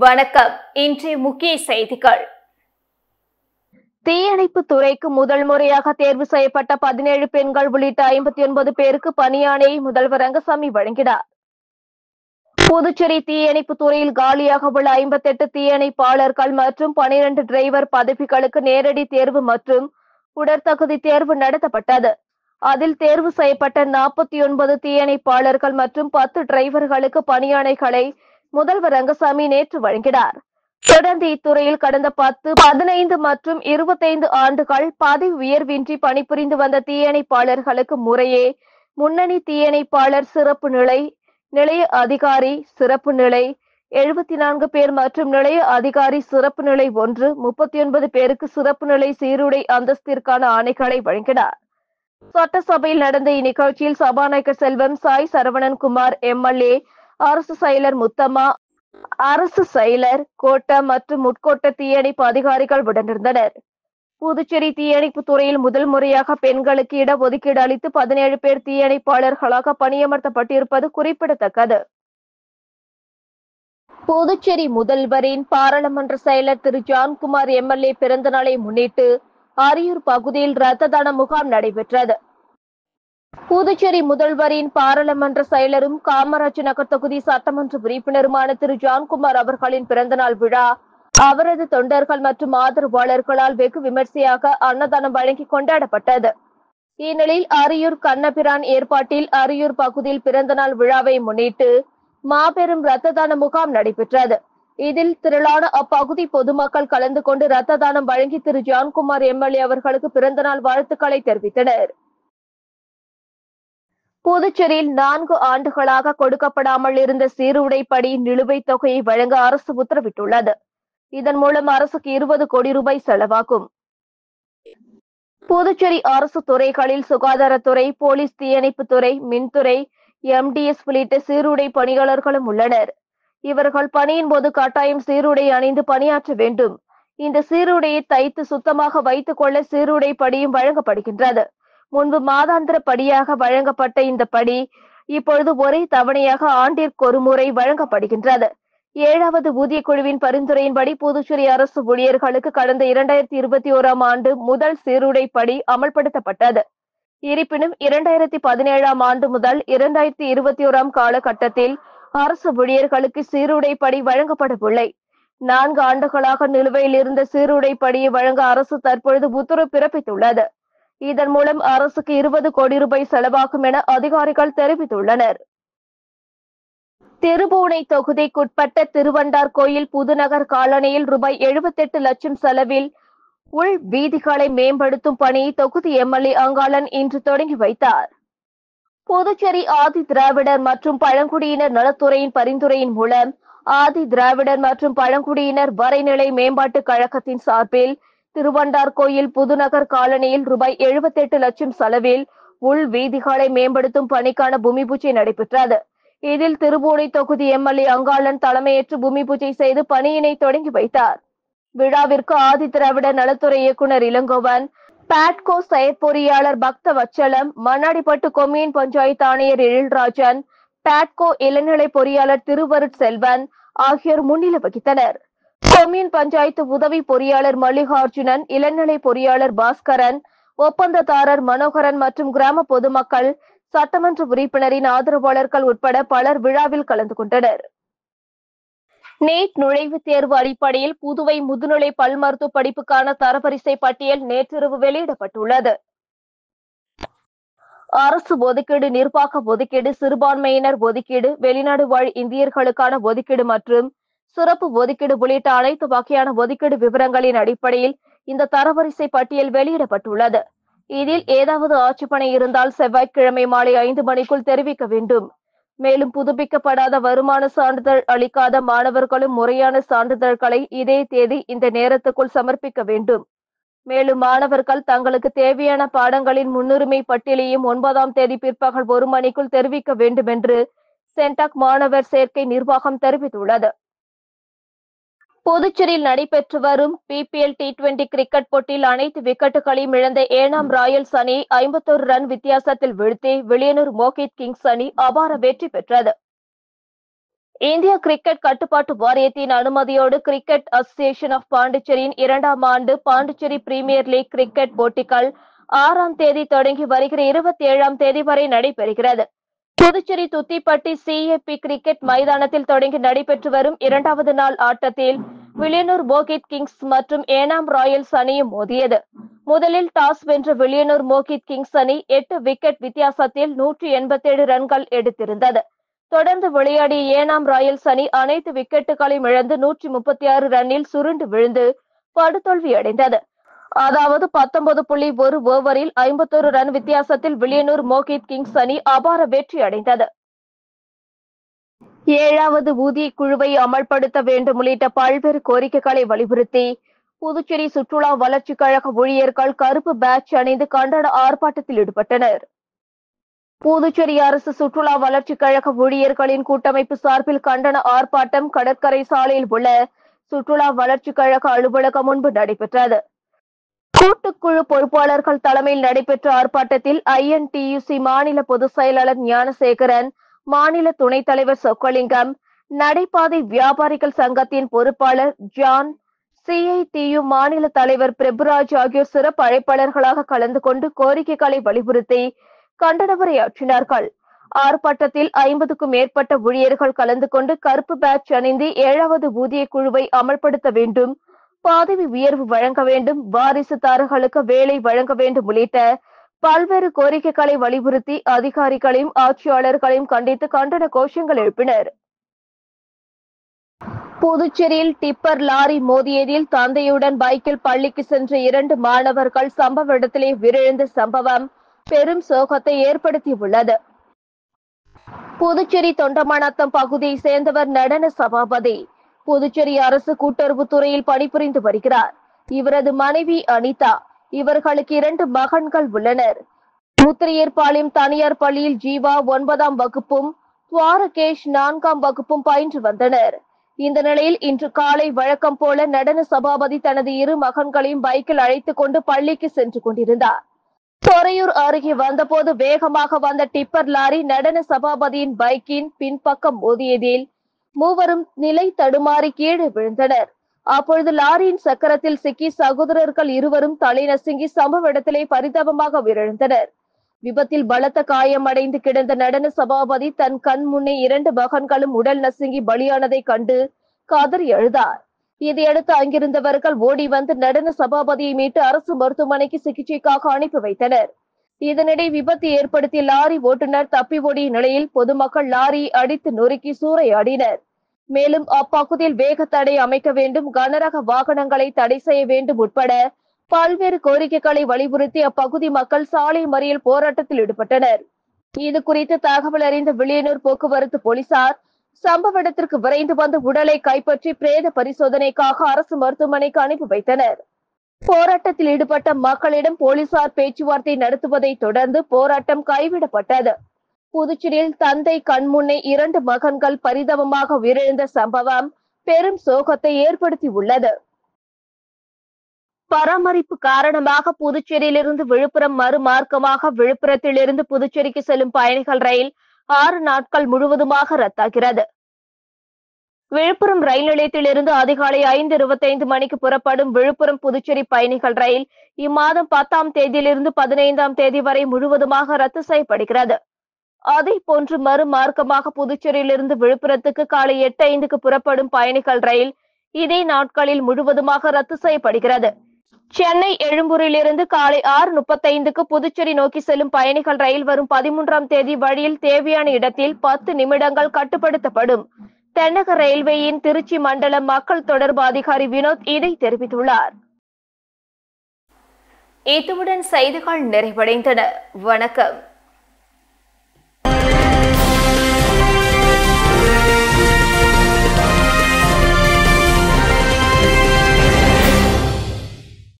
வணக்கம். இன்றைய முக்கிய செய்திகள். தீயணைப்பு துறைக்கு முதல் முறையாக தேர்வு செய்யப்பட்ட 17 பெண்கள் உள்ளிட்ட 59 பேருக்கு பணியாணை முதல்வர் ரங்கசாமி வழங்கினார். புதுச்சேரி தீயணைப்பு துறையில் காலியாக உள்ள 58 தீயணைப்பாளர்கள் மற்றும் 12 டிரைவர் பதவிகளுக்கு நேரடி தேர்வு மற்றும் உடற்தகுதி தேர்வு நடத்தப்பட்டது. அதில் தேர்வு செய்யப்பட்ட 49 தீயணைப்பாளர்கள் மற்றும் 10 டிரைவர்களுக்கு பணியாணைகளை முதல்வர் ரங்கசாமி நேற்று வழங்கினார். தொடர்ந்து இத்துறையில் கடந்த 10, 15 மற்றும் 25 ஆண்டுகள் பதவி உயர்வின்றி பணிபுரிந்து வந்த தீயணைப்பாளர்களுக்கு முறையே முன்னணி தீயணைப்பாளர் சிறப்பு நிலை, நிலைய அதிகாரி சிறப்பு நிலை 74 பேர் மற்றும் நிலைய அதிகாரி சிறப்பு நிலை 1 39 பேருக்கு சிறப்பு நிலை சீருடை அந்தஸ்திற்கான ஆணைகளை வழங்கினார். சட்டசபையில் நடந்த இந்நிகழ்ச்சியில் சபாநாயகர் செல்வம், சாய் சரவணன்குமார் எம்எல்ஏ, அரசு செயலர் முத்தம்மா, அரசு செயலர் கோட்ட மற்றும் உட்கோட்ட தீயணைப்பு அதிகாரிகள் உடனிருந்தனர். புதுச்சேரி தீயணைப்பு துறையில் முதல் முறையாக பெண்களுக்கு இடஒதுக்கீடு அளித்து 17 பேர் தீயணைப்பாளர்களாக பணியமர்த்தப்பட்டிருப்பது குறிப்பிடத்தக்கது. புதுச்சேரி முதல்வரின் பாராளுமன்ற செயலர் திரு ஜான்குமார் எம்எல்ஏ பிறந்த நாளை முன்னிட்டு அரியூர் பகுதியில் இரத்த தான முகாம் நடைபெற்றது. புதுச்சேரி முதல்வரின் பாராளுமன்ற செயலரும் காமராஜ் நகர் தொகுதி சட்டமன்ற உறுப்பினருமான திரு ஜான்குமார் அவர்களின் பிறந்தநாள் விழா அவரது தொண்டர்கள் மற்றும் ஆதரவாளர்களால் வெகு விமர்சையாக அன்னதானம் வழங்கி கொண்டாடப்பட்டது. இந்நிலையில் அரியூர் கண்ணபிரான் ஏற்பாட்டில் அரியூர் பகுதியில் பிறந்தநாள் விழாவை முன்னிட்டு மாபெரும் இரத்த தான முகாம் நடைபெற்றது. இதில் திரளான அப்பகுதி பொதுமக்கள் கலந்து கொண்டு இரத்த தானம் வழங்கி திரு ஜான்குமார் எம்எல்ஏ அவர்களுக்கு பிறந்தநாள் வாழ்த்துக்களை தெரிவித்தனர். புதுச்சேரியில் 4 ஆண்டுகளாக கொடுக்கப்படாமல் இருந்த சீருடைப்படி நிலுவைத் தொகையை வழங்க அரசு உத்தரவிட்டுள்ளது. இதன் மூலம் அரசுக்கு 20 கோடி ரூபாய் செலவாகும். புதுச்சேரி அரசு துறைகளில் சுகாதாரத்துறை, போலீஸ், தீயணைப்புத்துறை, மின்துறை, எம்டிஎஸ் உள்ளிட்ட சீருடை பணியாளர்களும் உள்ளனர். இவர்கள் பணியின் போது கட்டாயம் சீருடை அணிந்து பணியாற்ற வேண்டும். இந்த சீருடையை தைத்து சுத்தமாக வைத்துக் கொள்ள சீருடை படியும் வழங்கப்படுகின்றது. முன்பு மாதாந்திர படியாக வழங்கப்பட்ட இந்த படி இப்பொழுது ஒரே தவணையாக ஆண்டிற்கு ஒரு முறை வழங்கப்படுகின்றது. 7வது ஊதிய குழுவின் பரிந்துரையின்படி புதுச்சேரி அரசு ஊழியர்களுக்கு கடந்த 2021ஆம் ஆண்டு முதல் சீருடை படி அமல்படுத்தப்பட்டது. இருப்பினும் 2017ஆம் ஆண்டு முதல் 2021ஆம் காலகட்டத்தில் அரசு ஊழியர்களுக்கு சீருடை படி வழங்கப்படவில்லை. 4 ஆண்டுகளாக நிலுவையில் இருந்த சீருடை படியை வழங்க அரசு தற்பொழுது உத்தரவு பிறப்பித்துள்ளது. இதன் மூலம் அரசுக்கு 20 கோடி ரூபாய் செலவாகும் என அதிகாரிகள் தெரிவித்துள்ளனர். திருபுவனை தொகுதிக்குட்பட்ட திருவண்டார் கோயில் புதுநகர் காலனியில் ரூபாய் 78 லட்சம் செலவில் உள் வீதிகளை மேம்படுத்தும் பணியை தொகுதி எம்எல்ஏ அங்காளன் இன்று தொடங்கி வைத்தார். புதுச்சேரி ஆதி திராவிடர் மற்றும் பழங்குடியினர் நலத்துறையின் பரிந்துரையின் மூலம் ஆதி திராவிடர் மற்றும் பழங்குடியினர் வரைநிலை மேம்பாட்டு கழகத்தின் சார்பில் திருவண்டார் கோயில் புதுநகர் காலனியில் ரூபாய் 78 லட்சம் செலவில் உள் வீதிகளை மேம்படுத்தும் பணிக்கான பூமி பூஜை நடைபெற்றது. இதில் திருபுவனை தொகுதி எம்எல்ஏ அங்காளன் தலைமையேற்று பூமி பூஜை செய்து பணியினை தொடங்கி வைத்தார். விழாவிற்கு ஆதி திராவிடர் நலத்துறை இயக்குநர் இளங்கோவன், பாட்கோ செயற்பொறியாளர் பக்தவச்சலம், மண்ணாடிப்பட்டு கொம்யூன் பஞ்சாயத்து ஆணையர் எழில்ராஜன், பாட்கோ இளநிலை பொறியாளர் திருவருட்செல்வன் ஆகியோர் முன்னிலை வகித்தனர். கொம்யூன் பஞ்சாயத்து உதவி பொறியாளர் மல்லிகார்ஜுனன், இளநிலை பொறியாளர் பாஸ்கரன், ஒப்பந்ததாரர் மனோகரன் மற்றும் கிராம பொதுமக்கள், சட்டமன்ற உறுப்பினரின் ஆதரவாளர்கள் உட்பட பலர் விழாவில் கலந்து கொண்டனர். நீட் நுழைவுத் தேர்வு அடிப்படையில் புதுவை முதுநிலை பல் மருத்துவ படிப்புக்கான தரவரிசை பட்டியல் நேற்றிரவு வெளியிடப்பட்டுள்ளது. அரசு ஒதுக்கீடு, நிர்வாக ஒதுக்கீடு, சிறுபான்மையினர் ஒதுக்கீடு, வெளிநாடு வாழ் இந்தியர்களுக்கான ஒதுக்கீடு மற்றும் சிறப்பு ஒதுக்கீடு உள்ளிட்ட அனைத்து வகையான ஒதுக்கீடு விவரங்களின் அடிப்படையில் இந்த தரவரிசை பட்டியல் வெளியிடப்பட்டுள்ளது. இதில் ஏதாவது ஆட்சேபனை இருந்தால் செவ்வாய்க்கிழமை மாலை 5 மணிக்குள் தெரிவிக்க வேண்டும். மேலும் புதுப்பிக்கப்படாத வருமான சான்றிதழ் அளிக்காத மாணவர்களும் முறையான சான்றிதழ்களை இதே தேதி இந்த நேரத்துக்குள் சமர்ப்பிக்க வேண்டும். மேலும் மாணவர்கள் தங்களுக்கு தேவையான பாடங்களின் முன்னுரிமை பட்டியலையும் 9ஆம் தேதி பிற்பகல் 1 மணிக்குள் தெரிவிக்க வேண்டும் என்று சென்டாக் மாணவர் சேர்க்கை நிர்வாகம் தெரிவித்துள்ளது. புதுச்சேரியில் நடைபெற்று வரும் பிபிஎல் T20 கிரிக்கெட் போட்டியில் அனைத்து விக்கெட்டுகளையும் இழந்த ஏனாம் ராயல்ஸ் அணி 51 ரன் வித்தியாசத்தில் வீழ்த்தி வில்லியனூர் மோகித் கிங்ஸ் அணி அபார வெற்றி பெற்றது. இந்திய கிரிக்கெட் கட்டுப்பாட்டு வாரியத்தின் அனுமதியோடு கிரிக்கெட் அசோசியேஷன் ஆஃப் பாண்டிச்சேரியின் 2ஆம் ஆண்டு பாண்டிச்சேரி பிரீமியர் லீக் கிரிக்கெட் போட்டிகள் 6ஆம் தேதி தொடங்கி வருகிற 27ஆம் தேதி வரை நடைபெறுகிறது. புதுச்சேரி துத்திப்பட்டி CAP கிரிக்கெட் மைதானத்தில் தொடங்கி நடைபெற்று வரும் 2வது நாள் ஆட்டத்தில் வில்லியனூர் மோகித் கிங்ஸ் மற்றும் ஏனாம் ராயல்ஸ் அணியும் மோதியது. முதலில் டாஸ் வென்ற வில்லியனூர் மோகித் கிங்ஸ் அணி 8 விக்கெட் வித்தியாசத்தில் 187 ரன்கள் எடுத்திருந்தது. தொடர்ந்து விளையாடிய ஏனாம் ராயல்ஸ் அணி அனைத்து விக்கெட்டுகளையும் இழந்து 136 ரன்னில் சுருண்டு விழுந்து படுதோல்வியடைந்தது. அதாவது 19.1 ஓவரில் 51 ரன் வித்தியாசத்தில் வில்லியனூர் மோகித் கிங்ஸ் அணி அபார வெற்றி அடைந்தது. 7வது ஊதிய குழுவை அமல்படுத்த வேண்டும் உள்ளிட்ட பல்வேறு கோரிக்கைகளை வலியுறுத்தி புதுச்சேரி சுற்றுலா வளர்ச்சிக் கழக ஊழியர்கள் கருப்பு பேட்ஜ் அணிந்து கண்டன ஆர்ப்பாட்டத்தில் ஈடுபட்டனர். புதுச்சேரி அரசு சுற்றுலா வளர்ச்சிக் கழக ஊழியர்களின் கூட்டமைப்பு சார்பில் கண்டன ஆர்ப்பாட்டம் கடற்கரை சாலையில் உள்ள சுற்றுலா வளர்ச்சிக் கழக அலுவலகம் முன்பு நடைபெற்றது. கூட்டுக்குழு பொறுப்பாளர்கள் தலைமையில் நடைபெற்ற ஆர்ப்பாட்டத்தில் INTUC மாநில பொதுச் செயலாளர் ஞானசேகரன், மாநில துணைத் தலைவர் சொக்கலிங்கம், நடைபாதை வியாபாரிகள் சங்கத்தின் பொறுப்பாளர் ஜான், CITU மாநில தலைவர் பிரபுராஜ் ஆகியோர் சிறப்பு அழைப்பாளர்களாக கலந்து கொண்டு கோரிக்கைகளை வலியுறுத்தி கண்டன உரையாற்றினார்கள். ஆர்ப்பாட்டத்தில் 50க்கும் மேற்பட்ட ஊழியர்கள் கலந்து கொண்டு கருப்பு பேட்ஜ் அணிந்து 7வது ஊதிய குழுவை அமல்படுத்த வேண்டும், பதவி உயர்வு வழங்க வேண்டும், வாரிசுதாரர்களுக்கு வேலை வழங்க வேண்டும் உள்ளிட்ட பல்வேறு கோரிக்கைகளை வலியுறுத்தி அதிகாரிகளையும் ஆட்சியாளர்களையும் கண்டித்து கண்டன கோஷங்கள் எழுப்பினர். புதுச்சேரியில் டிப்பர் லாரி மோதியதில் தந்தையுடன் பைக்கில் பள்ளிக்கு சென்ற 2 மாணவர்கள் சம்பவ இடத்திலே உயிரிழந்த சம்பவம் பெரும் சோகத்தை ஏற்படுத்தியுள்ளது. புதுச்சேரி தொண்டமாநத்தம் பகுதியை சேர்ந்தவர் நடன சபாபதி. புதுச்சேரி அரசு கூட்டுறவுத்துறையில் பணிபுரிந்து வருகிறார். இவரது மனைவி அனிதா. இவர்களுக்கு 2 மகன்கள் உள்ளனர். முத்திரையர்பாளையம் தனியார் பள்ளியில் ஜீவா 9ஆம் வகுப்பும், துவாரகேஷ் 4ஆம் வகுப்பும் பயின்று வந்தனர். இந்த நிலையில் இன்று காலை வழக்கம் போல நடன சபாபதி தனது 2 மகன்களையும் பைக்கில் அழைத்துக் கொண்டு பள்ளிக்கு சென்று கொண்டிருந்தார். துறையூர் அருகே வந்தபோது வேகமாக வந்த டிப்பர் லாரி நடன சபாபதியின் பைக்கின் பின்பக்கம் மோதியதில் மூவரும் நிலை தடுமாறி கீழே விழுந்தனர். அப்பொழுது லாரியின் சக்கரத்தில் சிக்கி சகோதரர்கள் இருவரும் தலை நசுங்கி சம்பவ இடத்திலே பரிதாபமாக உயிரிழந்தனர். விபத்தில் பலத்த காயமடைந்து கிடந்த நடன சபாபதி தன் கண் முன்னே 2 மகன்களும் உடல் நசுங்கி பலியானதை கண்டு கதறி அழுதார். இதையடுத்து அங்கிருந்தவர்கள் ஓடி வந்து நடன சபாபதியை மீட்டு அரசு மருத்துவமனைக்கு சிகிச்சைக்காக அனுப்பி வைத்தனர். இதனிடையே விபத்து ஏற்படுத்திய லாரி ஓட்டுநர் தப்பி ஓடிய நிலையில் பொதுமக்கள் லாரியை அடித்து நொறுக்கி சூறையாடினர். மேலும் அப்பகுதியில் வேக தடை அமைக்க வேண்டும், கனரக வாகனங்களை தடை செய்ய வேண்டும் உட்பட பல்வேறு கோரிக்கைகளை வலியுறுத்தி அப்பகுதி மக்கள் சாலை மறியல் போராட்டத்தில் ஈடுபட்டனர். இது குறித்து தகவல் அறிந்த வில்லியனூர் போக்குவரத்து போலீசார் சம்பவ இடத்திற்கு விரைந்து வந்து உடலை கைப்பற்றி பிரேத பரிசோதனைக்காக அரசு மருத்துவமனைக்கு அனுப்பி வைத்தனர். போராட்டத்தில் ஈடுபட்ட மக்களிடம் போலீசார் பேச்சுவார்த்தை நடத்துவதை தொடர்ந்து போராட்டம் கைவிடப்பட்டது. புதுச்சேரியில் தந்தை கண்முன்னே 2 மகன்கள் பரிதாபமாக உயிரிழந்த சம்பவம் பெரும் சோகத்தை ஏற்படுத்தியுள்ளது. பராமரிப்பு காரணமாக புதுச்சேரியிலிருந்து விழுப்புரம் மறுமார்க்கமாக விழுப்புரத்திலிருந்து புதுச்சேரிக்கு செல்லும் பயணிகள் ரயில் 6 நாட்கள் முழுவதுமாக ரத்தாகிறது. விழுப்புரம் ரயில் நிலையத்திலிருந்து அதிகாலை 5:25 மணிக்கு புறப்படும் விழுப்புரம் புதுச்சேரி பயணிகள் ரயில் இம்மாதம் 10ஆம் தேதியிலிருந்து 15ஆம் தேதி வரை முழுவதுமாக ரத்து செய்யப்படுகிறது. அதே போன்று மறுமார்க்கமாக புதுச்சேரியிலிருந்து விழுப்புரத்துக்கு காலை 8:05க்கு புறப்படும் பயணிகள் ரயில் இதே நாட்களில் முழுவதுமாக ரத்து செய்யப்படுகிறது. சென்னை எழும்பூரிலிருந்து காலை 6:35க்கு புதுச்சேரி நோக்கி செல்லும் பயணிகள் ரயில் வரும் 13ஆம் தேதி வழியில் தேவையான இடத்தில் 10 நிமிடங்கள் கட்டுப்படுத்தப்படும். தென்னக ரயில்வேயின் திருச்சி மண்டல மக்கள் தொடர்பு அதிகாரி வினோத் இதை தெரிவித்துள்ளார். இத்துடன் செய்திகள் நிறைவடைந்தன. வணக்கம்.